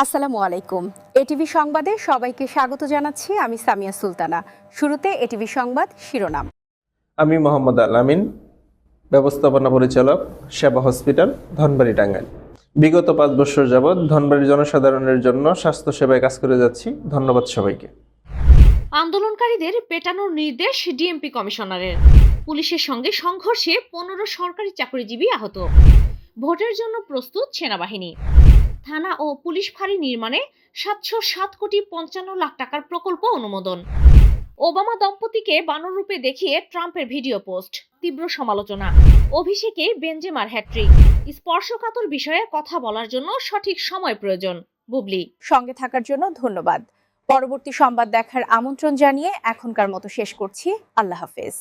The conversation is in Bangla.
আসসালামু আলাইকুম। এটিভি সংবাদে সবাইকে স্বাগত জানাচ্ছি। আমি সামিয়া সুলতানা। শুরুতে এটিভি সংবাদ শিরোনাম। আমি মোহাম্মদ আলামিন, ব্যবস্থাপনা পরিচালক, সেবা হসপিটাল, ধনবাড়ি, টাঙ্গাইল। বিগত 5 বছর যাবৎ ধনবাড়ির জনসাধারণের জন্য স্বাস্থ্য সেবায় কাজ করে যাচ্ছি। ধন্যবাদ সবাইকে। আন্দোলনকারীদের পেটানোর নির্দেশ ডিএমপি কমিশনারের। পুলিশের সঙ্গে সংঘর্ষে 15 সরকারি চাকরিজীবী আহত। ভোটের জন্য প্রস্তুত সেনাবাহিনী। থানা ও পুলিশ ফাঁড়ি নির্মাণে 707,55,00,000 টাকার প্রকল্প অনুমোদন। ওবামা দম্পতিকে বানর রূপে দেখিয়ে ট্রাম্পের ভিডিও পোস্ট, তীব্র সমালোচনা। অভিষেকে বেনজেমার হ্যাট্রিক। স্পর্শকাতর বিষয়ে কথা বলার জন্য সঠিক সময় প্রয়োজন। বুবলি। সঙ্গে থাকার জন্য ধন্যবাদ। পরবর্তী সংবাদ দেখার আমন্ত্রণ জানিয়ে এখনকার মতো শেষ করছি। আল্লাহ হাফেজ।